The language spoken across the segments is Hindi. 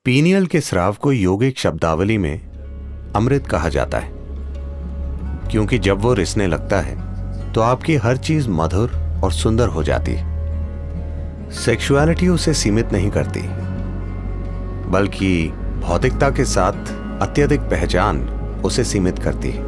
पीनियल के स्राव को योगिक शब्दावली में अमृत कहा जाता है, क्योंकि जब वो रिसने लगता है तो आपकी हर चीज मधुर और सुंदर हो जाती है। सेक्सुअलिटी उसे सीमित नहीं करती, बल्कि भौतिकता के साथ अत्यधिक पहचान उसे सीमित करती है।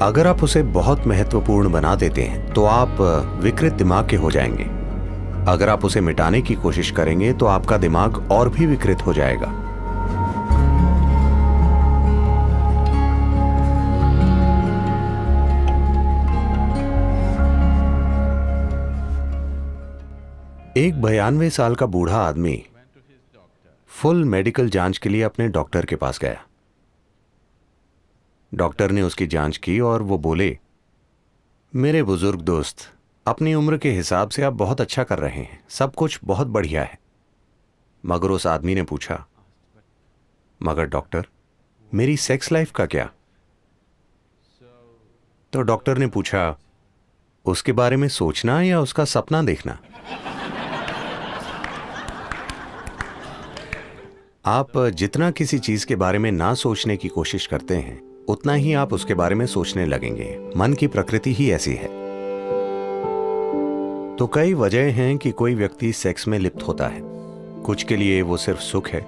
अगर आप उसे बहुत महत्वपूर्ण बना देते हैं तो आप विकृत दिमाग के हो जाएंगे। अगर आप उसे मिटाने की कोशिश करेंगे तो आपका दिमाग और भी विकृत हो जाएगा। एक 92 साल का बूढ़ा आदमी फुल मेडिकल जांच के लिए अपने डॉक्टर के पास गया। डॉक्टर ने उसकी जांच की और वो बोले, मेरे बुजुर्ग दोस्त, अपनी उम्र के हिसाब से आप बहुत अच्छा कर रहे हैं, सब कुछ बहुत बढ़िया है। मगर उस आदमी ने पूछा, मगर डॉक्टर, मेरी सेक्स लाइफ का क्या? तो डॉक्टर ने पूछा, उसके बारे में सोचना या उसका सपना देखना? आप जितना किसी चीज के बारे में ना सोचने की कोशिश करते हैं, उतना ही आप उसके बारे में सोचने लगेंगे। मन की प्रकृति ही ऐसी है। तो कई वजह हैं कि कोई व्यक्ति सेक्स में लिप्त होता है। कुछ के लिए वो सिर्फ सुख है,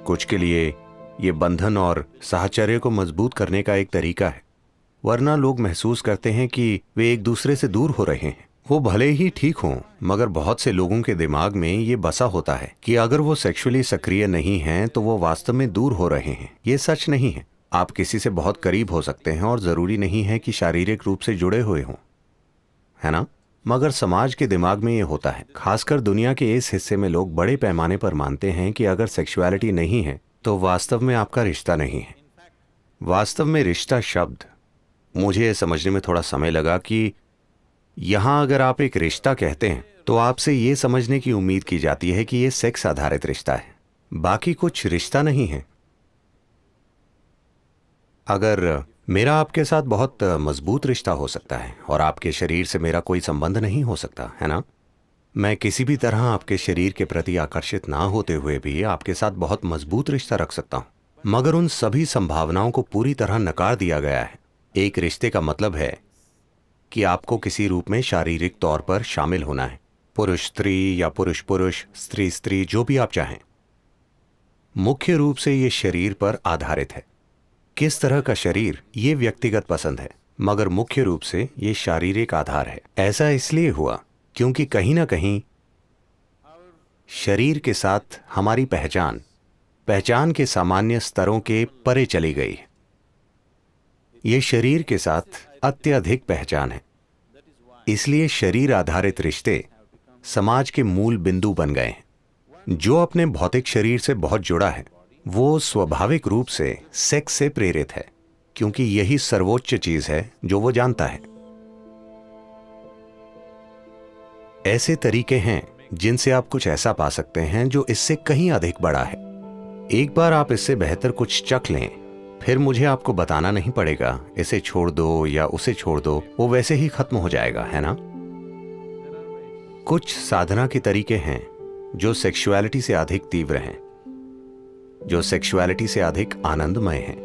कुछ के लिए ये बंधन और साहचर्य को मजबूत करने का एक तरीका है। वरना लोग महसूस करते हैं कि वे एक दूसरे से दूर हो रहे हैं। वो भले ही ठीक हों, मगर बहुत से लोगों के दिमाग में ये बसा होता है कि अगर वो सेक्सुअली सक्रिय नहीं हैं तो वो वास्तव में दूर हो रहे हैं। ये सच नहीं है। आप किसी से बहुत करीब हो सकते हैं और जरूरी नहीं है कि शारीरिक रूप से जुड़े हुए हों, है ना? मगर समाज के दिमाग में ये होता है। खासकर दुनिया के इस हिस्से में लोग बड़े पैमाने पर मानते हैं कि अगर सेक्सुअलिटी नहीं है तो वास्तव में आपका रिश्ता नहीं है। वास्तव में रिश्ता शब्द, मुझे ये समझने में थोड़ा समय लगा कि यहां अगर आप एक रिश्ता कहते हैं तो आपसे ये समझने की उम्मीद की जाती है कि ये सेक्स आधारित रिश्ता है, बाकी कुछ रिश्ता नहीं है। अगर मेरा आपके साथ बहुत मजबूत रिश्ता हो सकता है और आपके शरीर से मेरा कोई संबंध नहीं हो सकता, है ना? मैं किसी भी तरह आपके शरीर के प्रति आकर्षित ना होते हुए भी आपके साथ बहुत मजबूत रिश्ता रख सकता हूं। मगर उन सभी संभावनाओं को पूरी तरह नकार दिया गया है। एक रिश्ते का मतलब है कि आपको किसी रूप में शारीरिक तौर पर शामिल होना है। पुरुष स्त्री या पुरुष पुरुष, स्त्री स्त्री, जो भी आप चाहें। मुख्य रूप से ये शरीर पर आधारित है। किस तरह का शरीर, ये व्यक्तिगत पसंद है, मगर मुख्य रूप से ये शारीरिक आधार है। ऐसा इसलिए हुआ क्योंकि कहीं ना कहीं शरीर के साथ हमारी पहचान के सामान्य स्तरों के परे चली गई है। ये शरीर के साथ अत्यधिक पहचान है। इसलिए शरीर आधारित रिश्ते समाज के मूल बिंदु बन गए हैं। जो अपने भौतिक शरीर से बहुत जुड़ा है वो स्वाभाविक रूप से सेक्स से प्रेरित है, क्योंकि यही सर्वोच्च चीज है जो वो जानता है। ऐसे तरीके हैं जिनसे आप कुछ ऐसा पा सकते हैं जो इससे कहीं अधिक बड़ा है। एक बार आप इससे बेहतर कुछ चख लें, फिर मुझे आपको बताना नहीं पड़ेगा इसे छोड़ दो या उसे छोड़ दो, वो वैसे ही खत्म हो जाएगा, है ना? कुछ साधना के तरीके हैं जो सेक्सुअलिटी से अधिक तीव्र हैं, जो सेक्सुअलिटी से अधिक आनंदमय हैं।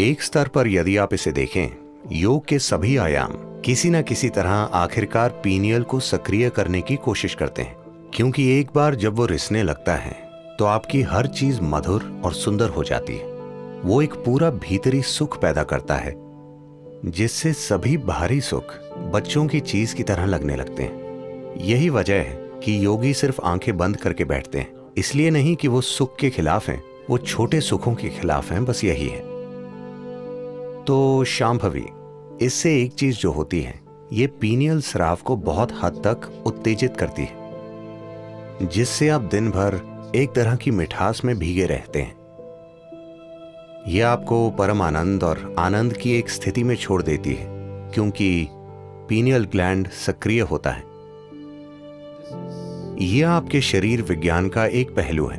एक स्तर पर यदि आप इसे देखें, योग के सभी आयाम किसी न किसी तरह आखिरकार पीनियल को सक्रिय करने की कोशिश करते हैं, क्योंकि एक बार जब वो रिसने लगता है तो आपकी हर चीज मधुर और सुंदर हो जाती है। वो एक पूरा भीतरी सुख पैदा करता है जिससे सभी बाहरी सुख बच्चों की चीज की तरह लगने लगते हैं। यही वजह है कि योगी सिर्फ आंखें बंद करके बैठते हैं। इसलिए नहीं कि वो सुख के खिलाफ हैं, वो छोटे सुखों के खिलाफ हैं, बस यही है। तो शांभवी, इससे एक चीज जो होती है, ये पीनियल स्राव को बहुत हद तक उत्तेजित करती है, जिससे आप दिन भर एक तरह की मिठास में भीगे रहते हैं। यह आपको परम आनंद और आनंद की एक स्थिति में छोड़ देती है, क्योंकि पीनियल ग्लैंड सक्रिय होता है। यह आपके शरीर विज्ञान का एक पहलू है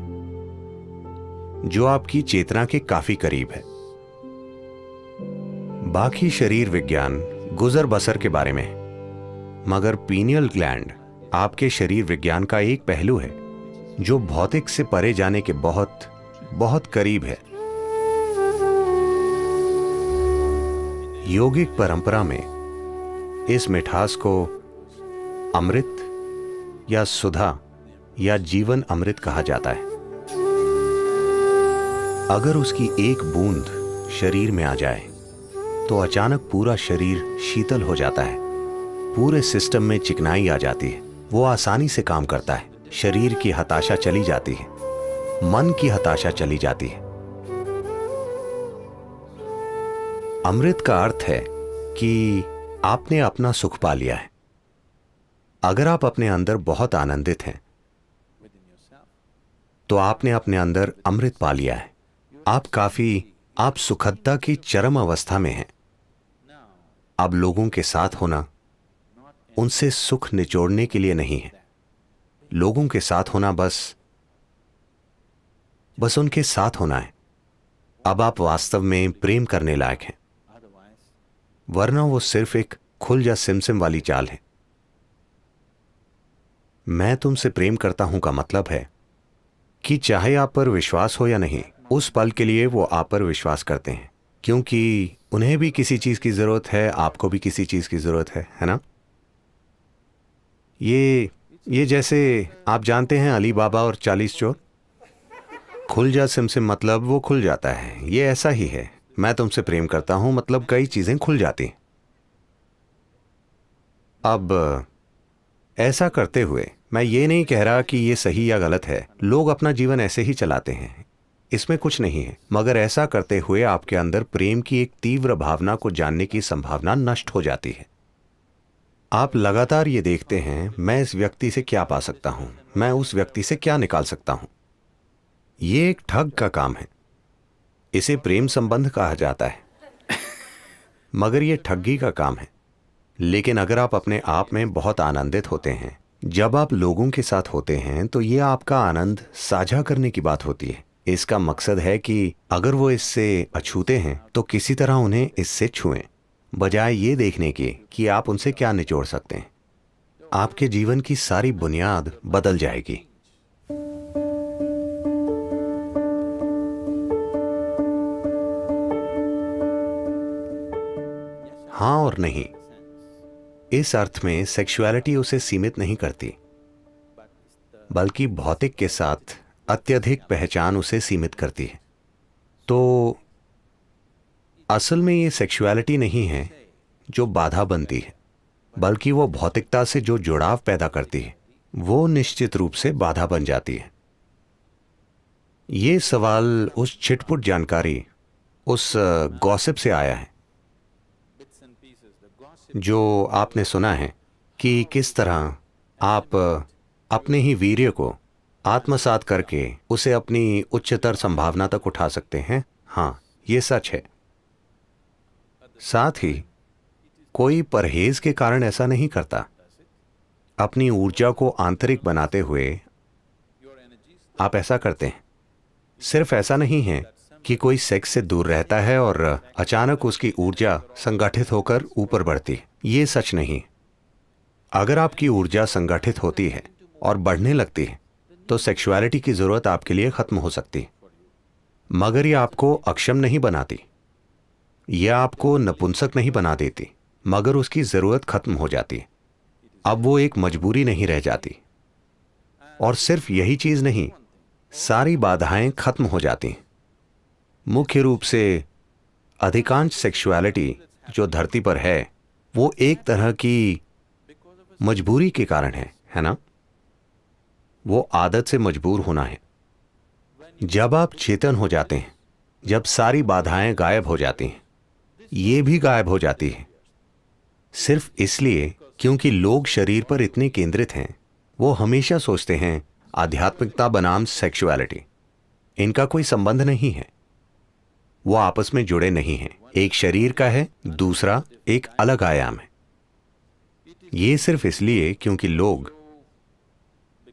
जो आपकी चेतना के काफी करीब है। बाकी शरीर विज्ञान गुजर बसर के बारे में, मगर पीनियल ग्लैंड आपके शरीर विज्ञान का एक पहलू है जो भौतिक से परे जाने के बहुत बहुत करीब है। योगिक परंपरा में इस मिठास को अमृत या सुधा या जीवन अमृत कहा जाता है। अगर उसकी एक बूंद शरीर में आ जाए तो अचानक पूरा शरीर शीतल हो जाता है, पूरे सिस्टम में चिकनाई आ जाती है, वो आसानी से काम करता है, शरीर की हताशा चली जाती है, मन की हताशा चली जाती है। अमृत का अर्थ है कि आपने अपना सुख पा लिया है। अगर आप अपने अंदर बहुत आनंदित हैं तो आपने अपने अंदर अमृत पा लिया है। आप सुखदता की चरम अवस्था में हैं। अब लोगों के साथ होना उनसे सुख निचोड़ने के लिए नहीं है। लोगों के साथ होना बस उनके साथ होना है। अब आप वास्तव में प्रेम करने लायक हैं, वरना वो सिर्फ एक खुल जा सिमसिम वाली चाल है। मैं तुमसे प्रेम करता हूं का मतलब है कि चाहे आप पर विश्वास हो या नहीं, उस पल के लिए वो आप पर विश्वास करते हैं, क्योंकि उन्हें भी किसी चीज की जरूरत है, आपको भी किसी चीज की जरूरत है ना? ये जैसे आप जानते हैं अली बाबा और 40 चोर। खुल जा सिमसिम मतलब वो खुल जाता है। ये ऐसा ही है। मैं तुमसे प्रेम करता हूं मतलब कई चीजें खुल जाती हैं। अब ऐसा करते हुए मैं ये नहीं कह रहा कि ये सही या गलत है। लोग अपना जीवन ऐसे ही चलाते हैं, इसमें कुछ नहीं है। मगर ऐसा करते हुए आपके अंदर प्रेम की एक तीव्र भावना को जानने की संभावना नष्ट हो जाती है। आप लगातार ये देखते हैं, मैं इस व्यक्ति से क्या पा सकता हूं, मैं उस व्यक्ति से क्या निकाल सकता हूं। ये एक ठग का काम है। इसे प्रेम संबंध कहा जाता है, मगर यह ठगी का काम है। लेकिन अगर आप अपने आप में बहुत आनंदित होते हैं, जब आप लोगों के साथ होते हैं, तो यह आपका आनंद साझा करने की बात होती है। इसका मकसद है कि अगर वो इससे अछूते हैं तो किसी तरह उन्हें इससे छुएं, बजाय ये देखने के कि आप उनसे क्या निचोड़ सकते हैं। आपके जीवन की सारी बुनियाद बदल जाएगी। हाँ और नहीं। इस अर्थ में सेक्सुअलिटी उसे सीमित नहीं करती, बल्कि भौतिक के साथ अत्यधिक पहचान उसे सीमित करती है। तो असल में ये सेक्सुअलिटी नहीं है जो बाधा बनती है, बल्कि वो भौतिकता से जो जुड़ाव पैदा करती है, वो निश्चित रूप से बाधा बन जाती है। ये सवाल उस छिटपुट जानकारी, उस गॉसिप से आया है जो आपने सुना है कि किस तरह आप अपने ही वीर्य को आत्मसात करके उसे अपनी उच्चतर संभावना तक उठा सकते हैं। हाँ, ये सच है। साथ ही कोई परहेज के कारण ऐसा नहीं करता। अपनी ऊर्जा को आंतरिक बनाते हुए आप ऐसा करते हैं। सिर्फ ऐसा नहीं है कि कोई सेक्स से दूर रहता है और अचानक उसकी ऊर्जा संगठित होकर ऊपर बढ़ती है। ये सच नहीं। अगर आपकी ऊर्जा संगठित होती है और बढ़ने लगती है तो सेक्सुअलिटी की जरूरत आपके लिए खत्म हो सकती है। मगर ये आपको अक्षम नहीं बनाती, यह आपको नपुंसक नहीं बना देती, मगर उसकी जरूरत खत्म हो जाती है। अब वो एक मजबूरी नहीं रह जाती। और सिर्फ यही चीज नहीं, सारी बाधाएं खत्म हो जाती हैं। मुख्य रूप से अधिकांश सेक्सुअलिटी जो धरती पर है वो एक तरह की मजबूरी के कारण है ना? वो आदत से मजबूर होना है। जब आप चेतन हो जाते हैं, जब सारी बाधाएं गायब हो जाती हैं, ये भी गायब हो जाती है सिर्फ इसलिए क्योंकि लोग शरीर पर इतने केंद्रित हैं। वो हमेशा सोचते हैं आध्यात्मिकता बनाम सेक्सुअलिटी, इनका कोई संबंध नहीं है, वो आपस में जुड़े नहीं हैं। एक शरीर का है, दूसरा एक अलग आयाम है। ये सिर्फ इसलिए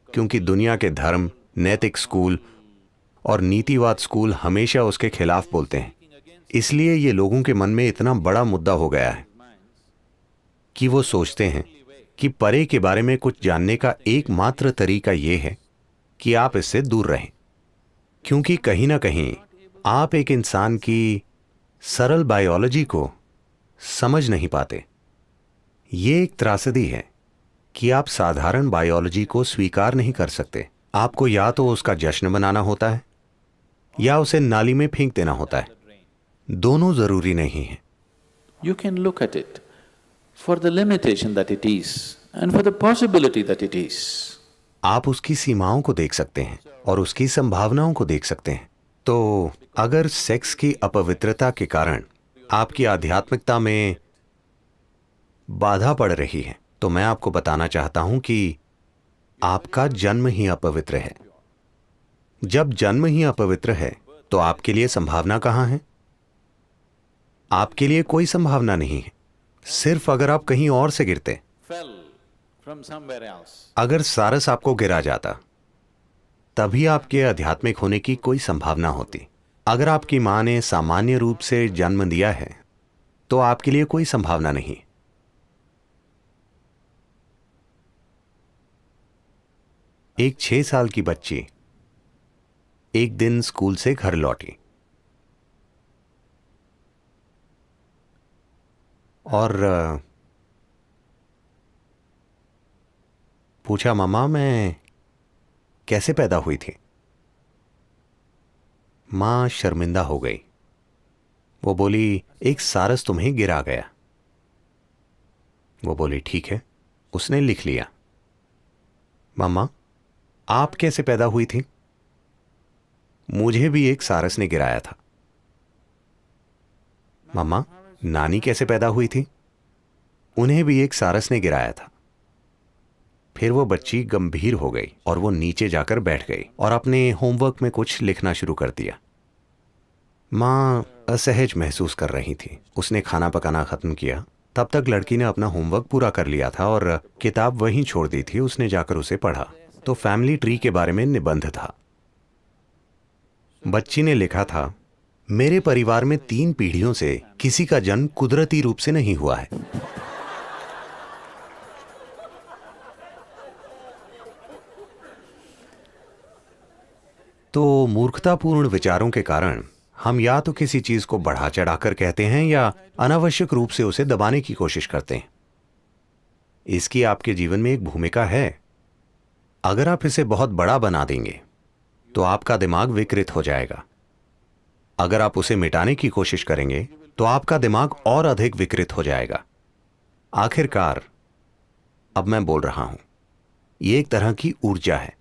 क्योंकि दुनिया के धर्म, नैतिक स्कूल और नीतिवाद स्कूल हमेशा उसके खिलाफ बोलते हैं। इसलिए ये लोगों के मन में इतना बड़ा मुद्दा हो गया है कि वो सोचते हैं कि परे के बारे में कुछ जानने का एकमात्र तरीका यह है कि आप इससे दूर रहें, क्योंकि कहीं ना कहीं आप एक इंसान की सरल बायोलॉजी को समझ नहीं पाते। ये एक त्रासदी है कि आप साधारण बायोलॉजी को स्वीकार नहीं कर सकते। आपको या तो उसका जश्न मनाना होता है या उसे नाली में फेंक देना होता है। दोनों जरूरी नहीं है। You can look at it for the limitation that it is and for the possibility that it is. आप उसकी सीमाओं को देख सकते हैं और उसकी संभावनाओं को देख सकते हैं। तो अगर सेक्स की अपवित्रता के कारण आपकी आध्यात्मिकता में बाधा पड़ रही है, तो मैं आपको बताना चाहता हूं कि आपका जन्म ही अपवित्र है। जब जन्म ही अपवित्र है तो आपके लिए संभावना कहां है? आपके लिए कोई संभावना नहीं है, सिर्फ अगर आप कहीं और से गिरते। Fell from somewhere else. अगर सारस आपको गिरा जाता तभी आपके आध्यात्मिक होने की कोई संभावना होती। अगर आपकी मां ने सामान्य रूप से जन्म दिया है तो आपके लिए कोई संभावना नहीं। एक 6 साल की बच्ची एक दिन स्कूल से घर लौटी और पूछा, मम्मा मैं कैसे पैदा हुई थी? मां शर्मिंदा हो गई। वो बोली, एक सारस तुम्हें गिरा गया। वो बोली, ठीक है, उसने लिख लिया। मम्मा आप कैसे पैदा हुई थी? मुझे भी एक सारस ने गिराया था। मम्मा नानी कैसे पैदा हुई थी? उन्हें भी एक सारस ने गिराया था। फिर वो बच्ची गंभीर हो गई और वो नीचे जाकर बैठ गई और अपने होमवर्क में कुछ लिखना शुरू कर दिया। मां असहज महसूस कर रही थी। उसने खाना पकाना खत्म किया। तब तक लड़की ने अपना होमवर्क पूरा कर लिया था और किताब वहीं छोड़ दी थी। उसने जाकर उसे पढ़ा तो फैमिली ट्री के बारे में निबंध था। बच्ची ने लिखा था, मेरे परिवार में 3 पीढ़ियों से किसी का जन्म कुदरती रूप से नहीं हुआ है। तो मूर्खतापूर्ण विचारों के कारण हम या तो किसी चीज को बढ़ा चढ़ाकर कहते हैं या अनावश्यक रूप से उसे दबाने की कोशिश करते हैं। इसकी आपके जीवन में एक भूमिका है। अगर आप इसे बहुत बड़ा बना देंगे तो आपका दिमाग विकृत हो जाएगा। अगर आप उसे मिटाने की कोशिश करेंगे तो आपका दिमाग और अधिक विकृत हो जाएगा। आखिरकार अब मैं बोल रहा हूं, यह एक तरह की ऊर्जा है।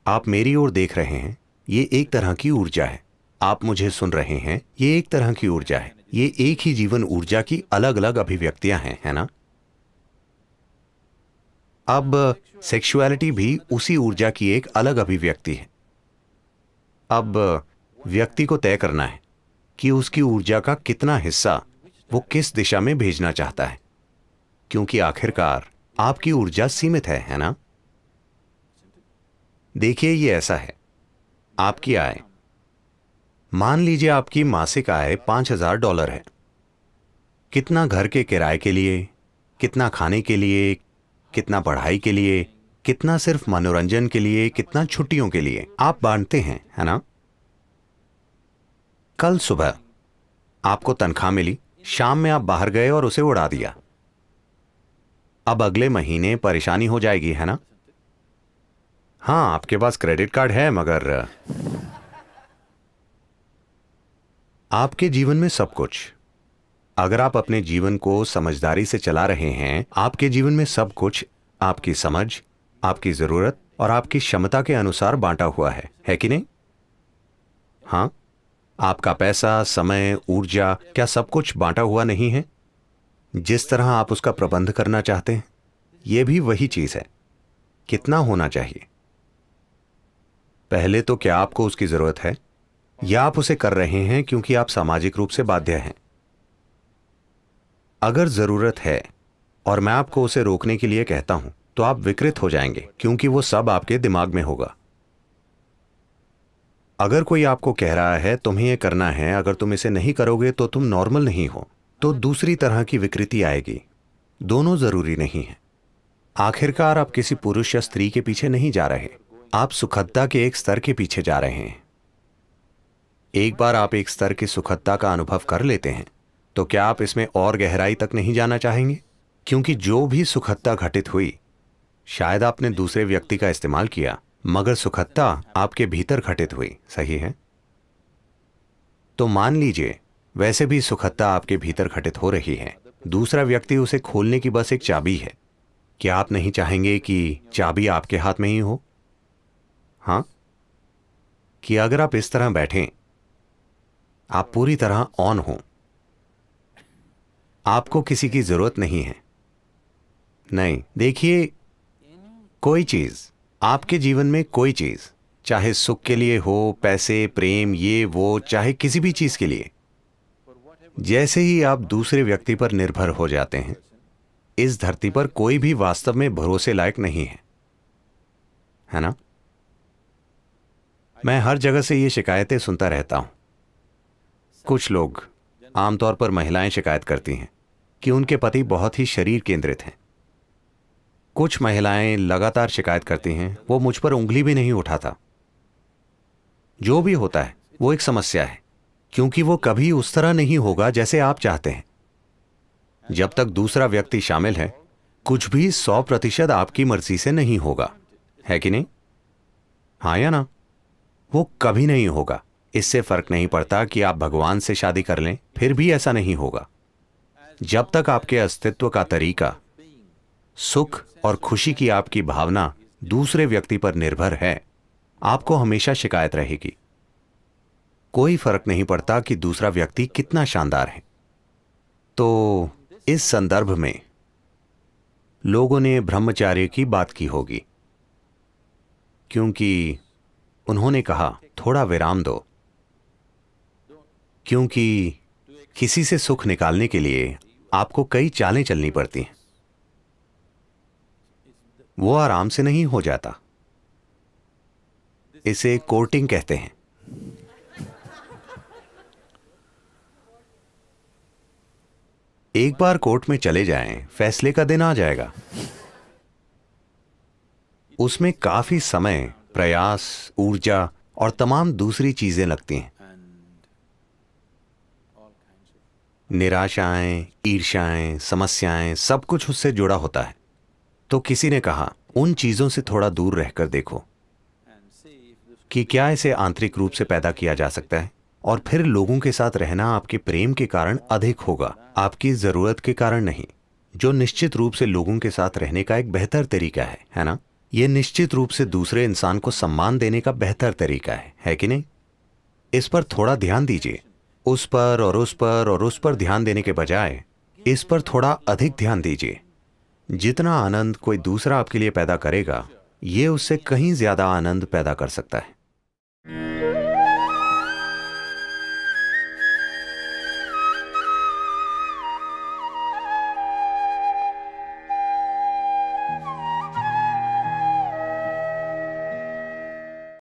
आप मेरी ओर देख रहे हैं, ये एक तरह की ऊर्जा है। आप मुझे सुन रहे हैं, ये एक तरह की ऊर्जा है। ये एक ही जीवन ऊर्जा की अलग अलग अभिव्यक्तियां हैं, है ना? अब सेक्सुअलिटी भी उसी ऊर्जा की एक अलग अभिव्यक्ति है। अब व्यक्ति को तय करना है कि उसकी ऊर्जा का कितना हिस्सा वो किस दिशा में भेजना चाहता है, क्योंकि आखिरकार आपकी ऊर्जा सीमित है ना? देखिए, ये ऐसा है, आपकी आय, मान लीजिए आपकी मासिक आय $5000 है। कितना घर के किराए के लिए, कितना खाने के लिए, कितना पढ़ाई के लिए, कितना सिर्फ मनोरंजन के लिए, कितना छुट्टियों के लिए आप बांटते हैं, है ना? कल सुबह आपको तनख्वाह मिली, शाम में आप बाहर गए और उसे उड़ा दिया। अब अगले महीने परेशानी हो जाएगी, है ना? हाँ, आपके पास क्रेडिट कार्ड है, मगर आपके जीवन में सब कुछ, अगर आप अपने जीवन को समझदारी से चला रहे हैं, आपके जीवन में सब कुछ आपकी समझ, आपकी जरूरत और आपकी क्षमता के अनुसार बांटा हुआ है कि नहीं? हाँ, आपका पैसा, समय, ऊर्जा, क्या सब कुछ बांटा हुआ नहीं है? जिस तरह आप उसका प्रबंध करना चाहते हैं, यह भी वही चीज है। कितना होना चाहिए? पहले तो क्या आपको उसकी जरूरत है, या आप उसे कर रहे हैं क्योंकि आप सामाजिक रूप से बाध्य हैं? अगर जरूरत है और मैं आपको उसे रोकने के लिए कहता हूं तो आप विकृत हो जाएंगे, क्योंकि वो सब आपके दिमाग में होगा। अगर कोई आपको कह रहा है तुम्हें यह करना है, अगर तुम इसे नहीं करोगे तो तुम नॉर्मल नहीं हो, तो दूसरी तरह की विकृति आएगी। दोनों जरूरी नहीं है। आखिरकार आप किसी पुरुष या स्त्री के पीछे नहीं जा रहे, आप सुखदता के एक स्तर के पीछे जा रहे हैं। एक बार आप एक स्तर की सुखदता का अनुभव कर लेते हैं तो क्या आप इसमें और गहराई तक नहीं जाना चाहेंगे? क्योंकि जो भी सुखदता घटित हुई, शायद आपने दूसरे व्यक्ति का इस्तेमाल किया, मगर सुखदता आपके भीतर घटित हुई, सही है? तो मान लीजिए वैसे भी सुखदता आपके भीतर घटित हो रही है, दूसरा व्यक्ति उसे खोलने की बस एक चाबी है। क्या आप नहीं चाहेंगे कि चाबी आपके हाथ में ही हो? हाँ, कि अगर आप इस तरह बैठें, आप पूरी तरह ऑन हो, आपको किसी की जरूरत नहीं है। नहीं, देखिए, कोई चीज, आपके जीवन में कोई चीज, चाहे सुख के लिए हो, पैसे, प्रेम, ये वो, चाहे किसी भी चीज के लिए, जैसे ही आप दूसरे व्यक्ति पर निर्भर हो जाते हैं, इस धरती पर कोई भी वास्तव में भरोसे लायक नहीं है ना? मैं हर जगह से ये शिकायतें सुनता रहता हूं। कुछ लोग, आमतौर पर महिलाएं, शिकायत करती हैं कि उनके पति बहुत ही शरीर केंद्रित हैं। कुछ महिलाएं लगातार शिकायत करती हैं, वो मुझ पर उंगली भी नहीं उठाता। जो भी होता है वो एक समस्या है, क्योंकि वो कभी उस तरह नहीं होगा जैसे आप चाहते हैं। जब तक दूसरा व्यक्ति शामिल है, कुछ भी 100% आपकी मर्जी से नहीं होगा, है कि नहीं? हाँ या ना? वो कभी नहीं होगा। इससे फर्क नहीं पड़ता कि आप भगवान से शादी कर लें, फिर भी ऐसा नहीं होगा। जब तक आपके अस्तित्व का तरीका, सुख और खुशी की आपकी भावना दूसरे व्यक्ति पर निर्भर है, आपको हमेशा शिकायत रहेगी। कोई फर्क नहीं पड़ता कि दूसरा व्यक्ति कितना शानदार है। तो इस संदर्भ में लोगों ने ब्रह्मचार्य की बात की होगी, क्योंकि उन्होंने कहा थोड़ा विराम दो, क्योंकि किसी से सुख निकालने के लिए आपको कई चालें चलनी पड़ती हैं। वो आराम से नहीं हो जाता। इसे कोर्टिंग कहते हैं। एक बार कोर्ट में चले जाएं, फैसले का दिन आ जाएगा। उसमें काफी समय, प्रयास, ऊर्जा और तमाम दूसरी चीजें लगती हैं। निराशाएं, ईर्ष्याएं, समस्याएं, सब कुछ उससे जुड़ा होता है। तो किसी ने कहा, उन चीजों से थोड़ा दूर रहकर देखो कि क्या इसे आंतरिक रूप से पैदा किया जा सकता है, और फिर लोगों के साथ रहना आपके प्रेम के कारण अधिक होगा, आपकी जरूरत के कारण नहीं, जो निश्चित रूप से लोगों के साथ रहने का एक बेहतर तरीका है ना? यह निश्चित रूप से दूसरे इंसान को सम्मान देने का बेहतर तरीका है कि नहीं? इस पर थोड़ा ध्यान दीजिए। उस पर और उस पर और उस पर ध्यान देने के बजाय इस पर थोड़ा अधिक ध्यान दीजिए। जितना आनंद कोई दूसरा आपके लिए पैदा करेगा, ये उससे कहीं ज्यादा आनंद पैदा कर सकता है।